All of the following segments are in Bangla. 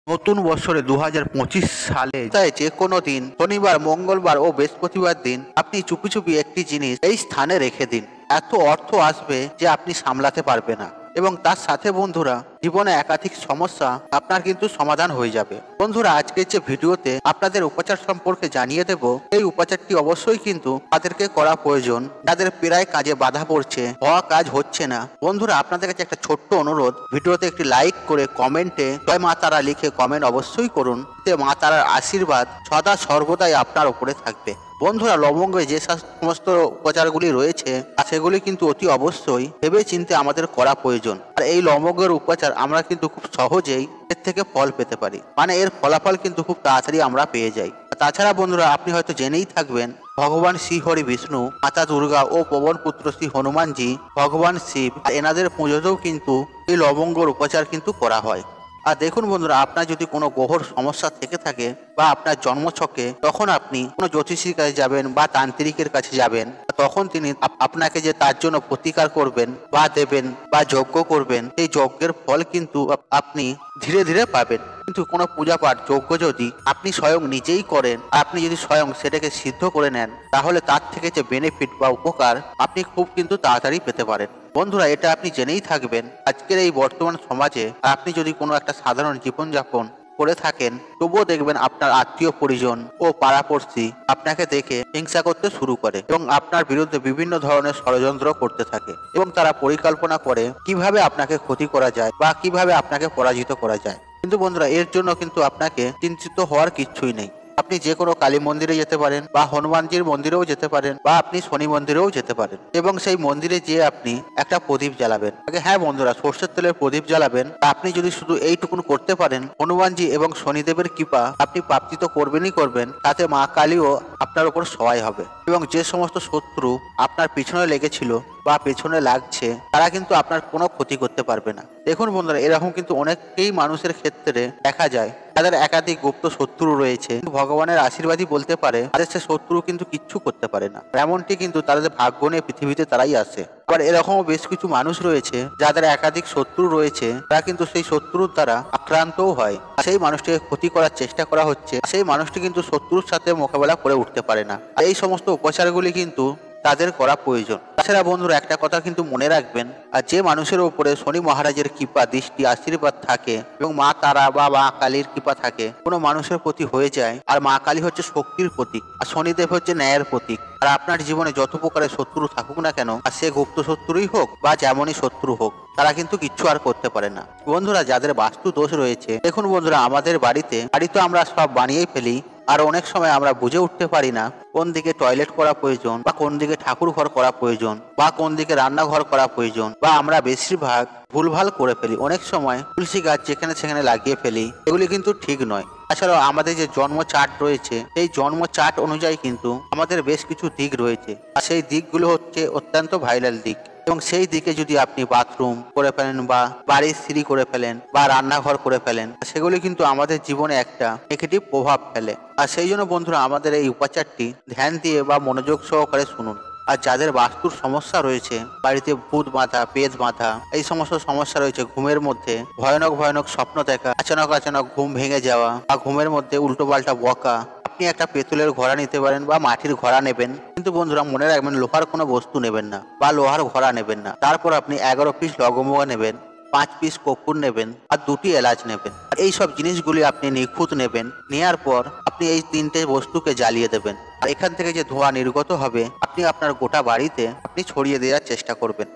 নতুন বছরে 2025 সালে তাই যে কোনো দিন শনিবার, মঙ্গলবার ও বৃহস্পতিবার দিন আপনি চুপি চুপি একটি জিনিস এই স্থানে রেখে দিন। এত অর্থ আসবে যে আপনি সামলাতে পারবে না, এবং তার সাথে বন্ধুরা জীবনে একাধিক সমস্যা আপনার কিন্তু সমাধান হয়ে যাবে। বন্ধুরা, আজকের যে ভিডিওতে আপনাদের উপাচার সম্পর্কে জানিয়ে দেব, এই উপাচারটি অবশ্যই কিন্তু তাদেরকে করা প্রয়োজন যাদের প্রায় কাজে বাধা পড়ছে, হওয়া কাজ হচ্ছে না। বন্ধুরা, আপনাদের কাছে একটা ছোট্ট অনুরোধ, ভিডিওতে একটি লাইক করে কমেন্টে জয় মা তারা লিখে কমেন্ট অবশ্যই করুন। এতে মা তারার আশীর্বাদ সদা সর্বদাই আপনার উপরে থাকবে। বন্ধুরা, লবঙ্গে যে সমস্ত উপচারগুলি রয়েছে সেগুলি কিন্তু অতি অবশ্যই ভেবে চিন্তে আমাদের করা প্রয়োজন। আর এই লবঙ্গের উপচার আমরা কিন্তু খুব সহজেই এর থেকে ফল পেতে পারি, মানে এর ফলাফল কিন্তু খুব তাড়াতাড়ি আমরা পেয়ে যাই। তাছাড়া বন্ধুরা, আপনি হয়তো জেনেই থাকবেন ভগবান শ্রী হরি বিষ্ণু, মাতা দুর্গা ও পবন পুত্র শ্রী হনুমানজি, ভগবান শিব, এনাদের পুজোতেও কিন্তু এই লবঙ্গর উপচার কিন্তু করা হয়। আর দেখুন বন্ধুরা, আপনার যদি কোনো গ্রহর সমস্যা থেকে থাকে বা আপনার জন্মছকে, তখন আপনি কোনো জ্যোতিষীর কাছে যাবেন বা তান্ত্রিকের কাছে যাবেন, তখন তিনি আপনাকে যে তার জন্য প্রতিকার করবেন বা দেবেন বা যজ্ঞ করবেন, সেই যজ্ঞের ফল কিন্তু আপনি ধীরে ধীরে পাবেন। কিন্তু কোনো পূজা পাঠ যজ্ঞ যদি আপনি স্বয়ং নিজেই করেন, আপনি যদি স্বয়ং সেটাকে সিদ্ধ করে নেন, তাহলে তার থেকে যে বেনিফিট বা উপকার আপনি খুব কিন্তু তাড়াতাড়ি পেতে পারেন। বন্ধুরা, এটা আপনি জেনেই থাকবেন, আজকের এই বর্তমান সমাজে আপনি যদি কোনো একটা সাধারণ জীবনযাপন করে থাকেন, তবুও দেখবেন আপনার আত্মীয় পরিজন ও পাড়াপড়শি আপনাকে দেখে হিংসা করতে শুরু করে এবং আপনার বিরুদ্ধে বিভিন্ন ধরনের ষড়যন্ত্র করতে থাকে, এবং তারা পরিকল্পনা করে কিভাবে আপনাকে ক্ষতি করা যায় বা কিভাবে আপনাকে পরাজিত করা যায়। কিন্তু বন্ধুরা, এর জন্য কিন্তু আপনাকে চিন্তিত হওয়ার কিচ্ছুই নেই। আপনি যে কোনো কালী মন্দিরে যেতে পারেন বা হনুমানজির মন্দিরেও যেতে পারেন বা আপনি শনি মন্দিরেও যেতে পারেন, এবং সেই মন্দিরে যেয়ে আপনি একটা প্রদীপ জ্বালাবেন। হ্যাঁ বন্ধুরা, সর্ষের তেলের প্রদীপ জ্বালাবেন। আপনি যদি শুধু এইটুকুন করতে পারেন, হনুমানজি এবং শনিদেবের কৃপা আপনি প্রাপ্তি তো করবেনই করবেন, তাতে মা কালীও আপনার উপর সহায় হবে, এবং যে সমস্ত শত্রু আপনার পিছনে লেগেছিল বা পেছনে লাগছে, তারা কিন্তু আপনার কোনো ক্ষতি করতে পারবে না। দেখুন বন্ধুরা, এরকম কিন্তু অনেকেই মানুষের ক্ষেত্রে দেখা যায় তাদের একাধিক গুপ্ত শত্রু রয়েছে, ভগবানের আশীর্বাদই বলতে পারে তাদের সে শত্রু কিন্তু কিচ্ছু করতে পারে না। এমনটি কিন্তু তাদের ভাগ্য নিয়ে পৃথিবীতে তারাই আসে। আবার এরকমও বেশ কিছু মানুষ রয়েছে যাদের একাধিক শত্রু রয়েছে, তারা কিন্তু সেই শত্রুর দ্বারা আক্রান্তও হয়। সেই মানুষটিকে ক্ষতি করার চেষ্টা করা হচ্ছে, সেই মানুষটি কিন্তু শত্রুর সাথে মোকাবেলা করে উঠতে পারে না। এই সমস্ত উপচারগুলি কিন্তু তাদের করা প্রয়োজন। তাছাড়া বন্ধুরা, একটা কথা কিন্তু মনে রাখবেন, আর যে মানুষের উপরে শনি মহারাজের কৃপা দৃষ্টি আশীর্বাদ থাকে এবং মা তারা বা মা কালীর কৃপা থাকে কোনো মানুষের প্রতি হয়ে যায়, আর মা কালী হচ্ছে শক্তির প্রতীক আর শনিদেব হচ্ছে ন্যায়ের প্রতীক, আর আপনার জীবনে যত প্রকারের শত্রু থাকুক না কেন, আর সে গুপ্ত শত্রুই হোক বা যেমনই শত্রু হোক, তারা কিন্তু কিচ্ছু আর করতে পারে না। বন্ধুরা, যাদের বাস্তু দোষ রয়েছে, দেখুন বন্ধুরা, আমাদের বাড়ি তো আমরা সব বানিয়েই ফেলি, আর অনেক সময় আমরা বুঝে উঠতে পারি না কোন দিকে টয়লেট করা প্রয়োজন বা কোন দিকে ঠাকুর ঘর করা প্রয়োজন বা কোন দিকে রান্নাঘর করা প্রয়োজন, বা আমরা বেশিরভাগ ভুলভাল করে ফেলি। অনেক সময় তুলসী গাছ যেখানে সেখানে লাগিয়ে ফেলি, এগুলি কিন্তু ঠিক নয়। তাছাড়াও আমাদের যে জন্ম চার্ট রয়েছে, এই জন্ম চার্ট অনুযায়ী কিন্তু আমাদের বেশ কিছু দিক রয়েছে, আর সেই দিকগুলো হচ্ছে অত্যন্ত ভাইরাল দিক, এবং সেই দিকে যদি আপনি বাথরুম করে ফেলেন বা বাড়ির সিঁড়ি করে ফেলেন বা রান্নাঘর করে ফেলেন, সেগুলি কিন্তু আমাদের জীবনে একটা নেগেটিভ প্রভাব ফেলে। আর সেই জন্য বন্ধুরা, আমাদের এই উপাচারটি ধ্যান দিয়ে বা মনোযোগ সহকারে শুনুন। আর যাদের বাস্তুর সমস্যা রয়েছে, বাড়িতে ভূত বাঁধা, পেট বাঁধা, এই সমস্ত সমস্যা রয়েছে, ঘুমের মধ্যে ভয়ানক ভয়ানক স্বপ্ন দেখা, আচানক আচানক ঘুম ভেঙে যাওয়া বা ঘুমের মধ্যে উল্টো পাল্টা বকা, আপনি একটা পেতলের ঘোড়া নিতে পারেন বা মাটির ঘোড়া নেবেন। কিন্তু বন্ধুরা, মনে রাখবেন, লোহার কোনো বস্তু নেবেন না বা লোহার ঘোড়া নেবেন না। তারপর আপনি 11 পিস লবঙ্গ নেবেন, 5 পিস কর্পূর নেবেন আর 2টি এলাচ নেবেন। এই সব জিনিসগুলি আপনি নিখুঁত নেবেন। নেওয়ার পর আপনি এই 3টে বস্তুকে জ্বালিয়ে দেবেন, আর এখান থেকে যে ধোঁয়া নির্গত হবে, আপনি আপনার গোটা বাড়িতে আপনি ছড়িয়ে দেওয়ার চেষ্টা করবেন।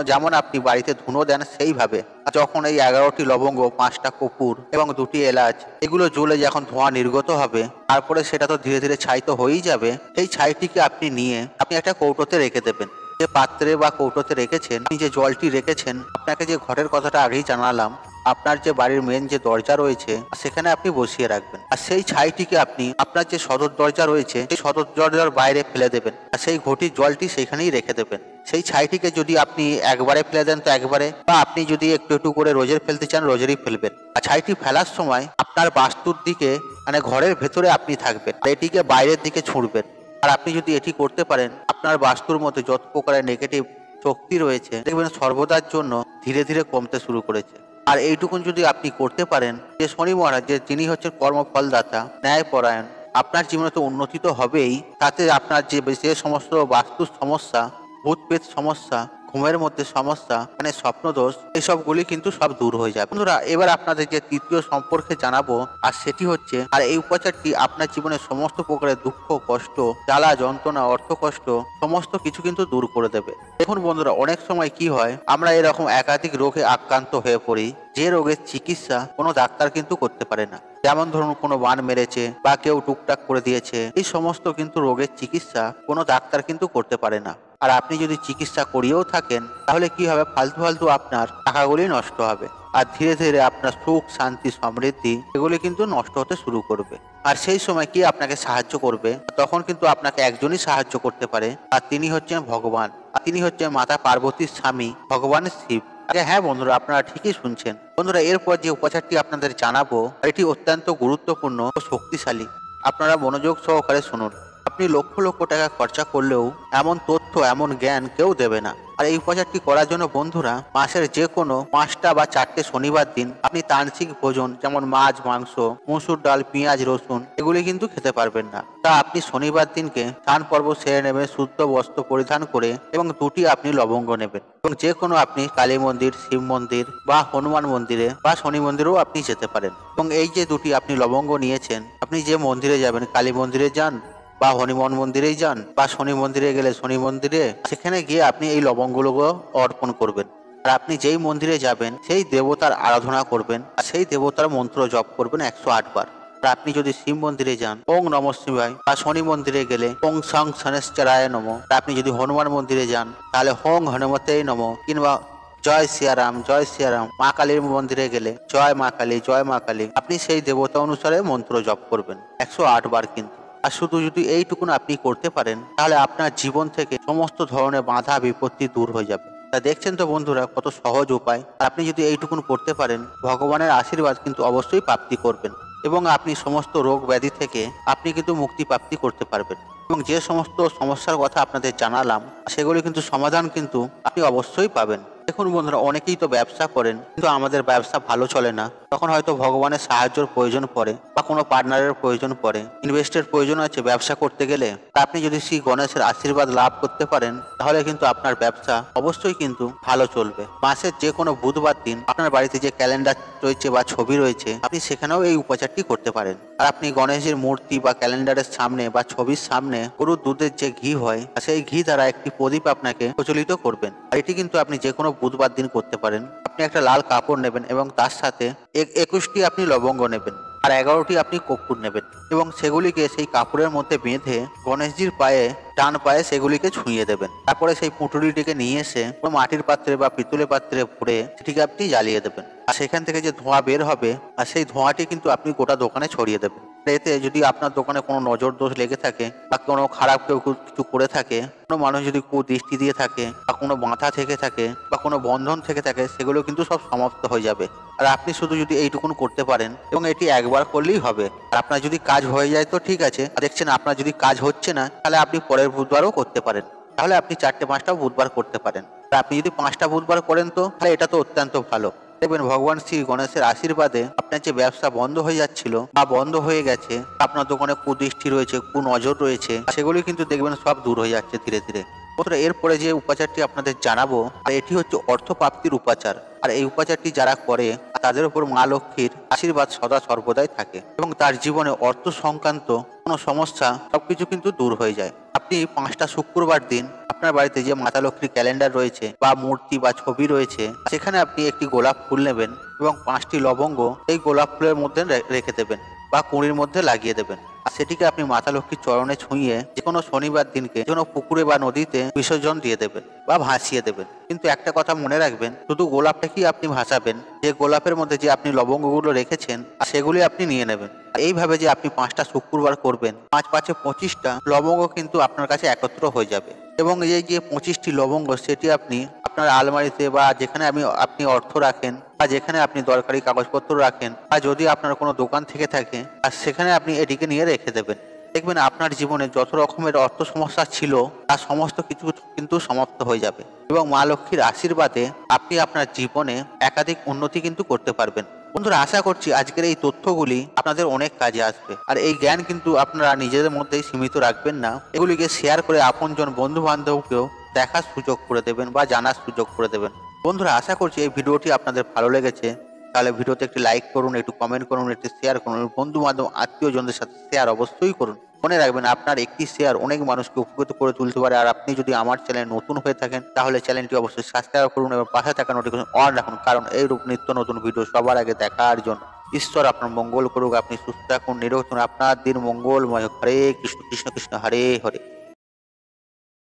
যেমন আপনি বাড়িতে ধুনো দেন সেইভাবে। যখন এই 11টি লবঙ্গ, 5টা কর্পূর এবং 2টি এলাচ এগুলো জ্বলে যখন ধোঁয়া নির্গত হবে, তারপরে সেটা তো ধীরে ধীরে ছাই তো হয়েই যাবে। এই ছাইটিকে আপনি নিয়ে আপনি একটা কৌটোতে রেখে দেবেন। যে পাত্রে বা কৌটোতে রেখেছেন, আপনি যে জলটি রেখেছেন, আপনাকে যে ঘরের কথাটা আগেই জানালাম, আপনার যে বাড়ির মেন যে দরজা রয়েছে সেখানে আপনি বসিয়ে রাখবেন। আর সেই ছাইটিকে আপনি আপনার যে সদর দরজা রয়েছে, সেই সদর দরজার বাইরে ফেলে দেবেন, আর সেই ঘটির জলটি সেখানেই রেখে দেবেন। সেই ছাইটিকে যদি আপনি একবারে ফেলে দেন তো একবারে, বা আপনি যদি একটু একটু করে রোজের ফেলতে চান রোজেরই ফেলবেন। আর ছাইটি ফেলার সময় আপনার বাস্তুর দিকে, মানে ঘরের ভেতরে আপনি থাকবেন, আর এটিকে বাইরের দিকে ছুঁড়বেন। আর আপনি যদি এটি করতে পারেন, আপনার বাস্তুর মধ্যে যত প্রকারের নেগেটিভ শক্তি রয়েছে, দেখবেন সর্বদার জন্য ধীরে ধীরে কমতে শুরু করেছে। আর এইটুকুন যদি আপনি করতে পারেন, যে শনি মহারাজ যে যিনি হচ্ছেন কর্মফলদাতা, ন্যায়পরায়ণ, আপনার জীবনে তো উন্নতি তো হবেই, তাতে আপনার যে সমস্ত বাস্তু সমস্যা, ভূত পেত সমস্যা, ঘুমের মধ্যে সমস্যা, মানে স্বপ্নদোষ, এইসবগুলি কিন্তু সব দূর হয়ে যাবে। বন্ধুরা, এবার আপনাদের যে তৃতীয় সম্পর্কে জানাবো, আর সেটি হচ্ছে, আর এই উপচারটি আপনার জীবনের সমস্ত প্রকারের দুঃখ, কষ্ট, জ্বালা যন্ত্রণা, অর্থ কষ্ট, সমস্ত কিছু কিন্তু দূর করে দেবে। দেখুন বন্ধুরা, অনেক সময় কি হয়, আমরা এরকম একাধিক রোগে আক্রান্ত হয়ে পড়ি, যে রোগের চিকিৎসা কোনো ডাক্তার কিন্তু করতে পারে না। যেমন ধরুন, কোনো বান মেরেছে বা কেউ টুকটাক করে দিয়েছে, এই সমস্ত কিন্তু রোগের চিকিৎসা কোনো ডাক্তার কিন্তু করতে পারে না। আর আপনি যদি চিকিৎসা করিয়েও থাকেন, তাহলে কি হবে, ফালতু ফালতু আপনার টাকাগুলি নষ্ট হবে, আর ধীরে ধীরে আপনার সুখ, শান্তি, সমৃদ্ধি এগুলি কিন্তু নষ্ট হতে শুরু করবে। আর সেই সময় কি আপনাকে সাহায্য করবে, তখন কিন্তু আপনাকে একজনই সাহায্য করতে পারে, আর তিনি হচ্ছেন ভগবান, আর তিনি হচ্ছেন মাতা পার্বতীর স্বামী ভগবান শিব। হ্যাঁ বন্ধুরা, আপনারা ঠিকই শুনছেন। বন্ধুরা, এরপর যে উপচারটি আপনাদের জানাবো, এটি অত্যন্ত গুরুত্বপূর্ণ ও শক্তিশালী। আপনারা মনোযোগ সহকারে শুনুন। আপনি লক্ষ লক্ষ টাকা খরচা করলেও এমন তথ্য, এমন জ্ঞান কেউ দেবে না। আর এই উপচারটি করার জন্য বন্ধুরা, মাসের যে কোনো 5টা বা 4টে শনিবার দিন আপনি তান্ত্রিক ভোজন, যেমন মাছ, মাংস, মসুর ডাল, পেঁয়াজ, রসুন এগুলি কিন্তু খেতে পারবেন না। তা আপনি শনিবার দিনকে স্নান পর্ব সেরে নেবেন, শুদ্ধ বস্ত্র পরিধান করে, এবং 2টি আপনি লবঙ্গ নেবেন, এবং যে কোনো আপনি কালী মন্দির, শিব মন্দির বা হনুমান মন্দিরে বা শনি মন্দিরেও আপনি যেতে পারেন। এবং এই যে 2টি আপনি লবঙ্গ নিয়েছেন, আপনি যে মন্দিরে যাবেন, কালী মন্দিরে যান বা হনুমান মন্দিরেই যান, বা শনি মন্দিরে গেলে শনি মন্দিরে, সেখানে গিয়ে আপনি এই লবঙ্গগুলো অর্পণ করবেন। আর আপনি যেই মন্দিরে যাবেন সেই দেবতার আরাধনা করবেন, আর সেই দেবতার মন্ত্র জপ করবেন 108 বার। আর আপনি যদি শিব মন্দিরে যান, ওং নমঃ শিবায়, বা শনি মন্দিরে গেলে ওং সং শনেশ্চরায় নমঃ। আর আপনি যদি হনুমান মন্দিরে যান, তাহলে হোং হনুমতেই নমঃ, কিংবা জয় সিয়ারাম, জয় সিয়ারাম। মা কালীর মন্দিরে গেলে জয় মা কালী, জয় মা কালী। আপনি সেই দেবতা অনুসারে মন্ত্র জপ করবেন 108 বার কিন্তু। আর শুধু যদি এইটুকুন আপনি করতে পারেন, তাহলে আপনার জীবন থেকে সমস্ত ধরনের বাধা বিপত্তি দূর হয়ে যাবে। তা দেখছেন তো বন্ধুরা, কত সহজ উপায়। আপনি যদি এইটুকুন করতে পারেন, ভগবানের আশীর্বাদ কিন্তু অবশ্যই প্রাপ্তি করবেন, এবং আপনি সমস্ত রোগ ব্যাধি থেকে আপনি কিন্তু মুক্তি প্রাপ্তি করতে পারবেন। এবং যে সমস্ত সমস্যার কথা আপনাদের জানালাম, সেগুলি কিন্তু সমাধান কিন্তু আপনি অবশ্যই পাবেন। দেখুন বন্ধুরা, অনেকেই তো ব্যবসা করেন, কিন্তু আমাদের ব্যবসা ভালো চলে না, তখন হয়তো ভগবানের সাহায্যের প্রয়োজন পড়ে, বা কোনো পার্টনারের প্রয়োজন পড়ে, ইনভেস্টের প্রয়োজন আছে ব্যবসা করতে গেলে। তা আপনি যদি শ্রী গণেশের আশীর্বাদ লাভ করতে পারেন, তাহলে কিন্তু আপনার ব্যবসা অবশ্যই কিন্তু ভালো চলবে। মাসের যে কোনো বুধবার দিন আপনার বাড়িতে যে ক্যালেন্ডার রয়েছে বা ছবি রয়েছে, আপনি সেখানেও এই উপচারটি করতে পারেন। আর আপনি গণেশের মূর্তি বা ক্যালেন্ডারের সামনে বা ছবির সামনে গরুর দুধের যে ঘি হয়, সেই ঘি দ্বারা একটি প্রদীপ আপনাকে প্রচলিত করবেন। আর এটি কিন্তু আপনি যে কোনো বুধবার দিন করতে পারেন। আপনি একটা লাল কাপড় নেবেন, এবং তার সাথে 21টি আপনি লবঙ্গ নেবেন, আর 11টি আপনি কর্পূর নেবেন, এবং সেগুলিকে সেই কাপড়ের মধ্যে বেঁধে গণেশজির পায়ে, ডান পায়ে সেগুলিকে ছুঁয়ে দেবেন। তারপরে সেই পুঁটুলিটিকে নিয়ে এসে কোনো মাটির পাত্রে বা পিতলের পাত্রে ভরে সেটিকে আপনি জ্বালিয়ে দেবেন। আর সেখান থেকে যে ধোঁয়া বের হবে, আর সেই ধোঁয়াটি কিন্তু আপনি গোটা দোকানে ছড়িয়ে দেবেন। এতে যদি আপনার দোকানে কোনো নজর দোষ লেগে থাকে, বা কোনো খারাপ কেউ কিছু করে থাকে, কোনো মানুষ যদি কুদৃষ্টি দিয়ে থাকে, বা কোনো বাঁধা থেকে থাকে, বা কোনো বন্ধন থেকে থাকে, সেগুলো কিন্তু সব সমাপ্ত হয়ে যাবে। আর আপনি শুধু যদি এইটুকুন করতে পারেন, এবং এটি একবার করলেই হবে। আর আপনার যদি কাজ হয়ে যায় তো ঠিক আছে, আর দেখছেন আপনার যদি কাজ হচ্ছে না, তাহলে আপনি পরের বুধবারও করতে পারেন। তাহলে আপনি 4টে-5টা বুধবার করতে পারেন। আর আপনি যদি 5টা বুধবার করেন, তো তাহলে এটা তো অত্যন্ত ভালো। দেখবেন ভগবান শ্রী গণেশের আশীর্বাদে আপনার যে ব্যবসা বন্ধ হয়ে যাচ্ছিল বা বন্ধ হয়ে গেছে, আপনার দোকানে কুদৃষ্টি রয়েছে, কুনজর রয়েছে, সেগুলি কিন্তু দেখবেন সব দূর হয়ে যাচ্ছে ধীরে ধীরে। এরপরে যে উপাচারটি আপনাদের জানাবো, এটি হচ্ছে অর্থপ্রাপ্তির উপাচার। আর এই উপাচারটি যারা করে, তাদের উপর মা লক্ষ্মীর আশীর্বাদ সদা সর্বদাই থাকে, এবং তার জীবনে অর্থ সংক্রান্ত কোনো সমস্যা সবকিছু কিন্তু দূর হয়ে যায়। আপনি 5টা শুক্রবার দিন আপনার বাড়িতে যে মাতা লক্ষ্মীর ক্যালেন্ডার রয়েছে বা মূর্তি বা ছবি রয়েছে, সেখানে আপনি একটি গোলাপ ফুল নেবেন, এবং 5টি লবঙ্গ এই গোলাপ ফুলের মধ্যে রেখে দেবেন, বা কুঁড়ির মধ্যে লাগিয়ে দেবেন। আর সেটিকে আপনি মাতা লক্ষ্মীর চরণে ছুঁয়ে যে কোনো শনিবার দিনকে যে কোনো পুকুরে বা নদীতে বিসর্জন দিয়ে দেবেন বা ভাসিয়ে দেবেন। কিন্তু একটা কথা মনে রাখবেন, শুধু গোলাপটাকেই আপনি ভাসাবেন, যে গোলাপের মধ্যে যে আপনি লবঙ্গগুলো রেখেছেন সেগুলি আপনি নিয়ে নেবেন। এইভাবে যে আপনি 5টা শুক্রবার করবেন, 5×5 = 25টা লবঙ্গ কিন্তু আপনার কাছে একত্র হয়ে যাবে। এবং এই যে 25টি লবঙ্গ, সেটি আপনি আপনার আলমারিতে বা যেখানে আপনি অর্থ রাখেন, বা যেখানে আপনি দরকারি কাগজপত্র রাখেন, বা যদি আপনার কোনো দোকান থেকে থাকে, আর সেখানে আপনি এটিকে নিয়ে রেখে দেবেন। দেখবেন আপনার জীবনে যত রকমের অর্থ সমস্যা ছিল তার সমস্ত কিছু কিন্তু সমাপ্ত হয়ে যাবে এবং মা লক্ষ্মীর আশীর্বাদে আপনি আপনার জীবনে একাধিক উন্নতি কিন্তু করতে পারবেন। বন্ধুরা, আশা করছি আজকের এই তথ্যগুলি আপনাদের অনেক কাজে আসবে। আর এই জ্ঞান কিন্তু আপনারা নিজেদের মধ্যেই সীমিত রাখবেন না, এগুলিকে শেয়ার করে আপনজন বন্ধু বান্ধবকেও দেখার সুযোগ করে দেবেন বা জানার সুযোগ করে দেবেন। বন্ধুরা, আশা করছি এই ভিডিওটি আপনাদের ভালো লেগেছে। তাহলে ভিডিওতে একটি লাইক করুন, একটু কমেন্ট করুন, একটি শেয়ার করুন, বন্ধু বান্ধব আত্মীয়জনদের সাথে শেয়ার অবশ্যই করুন। মনে রাখবেন, আপনার একটি শেয়ার অনেক মানুষকে উপকৃত করে তুলতে পারে। আর আপনি যদি আমার চ্যানেল নতুন হয়ে থাকেন তাহলে চ্যানেলটি অবশ্যই সাবস্ক্রাইব করুন এবং পাশে থাকা নোটিফিকেশন অন রাখুন, কারণ এইরূপ নিত্য নতুন ভিডিও সবার আগে দেখার জন্য। ঈশ্বর আপনার মঙ্গল করুক, আপনি সুস্থ থাকুন, নিরোগ থাকুন, আপনার দিন মঙ্গলময় হোক। হরে কৃষ্ণ কৃষ্ণ কৃষ্ণ হরে হরে।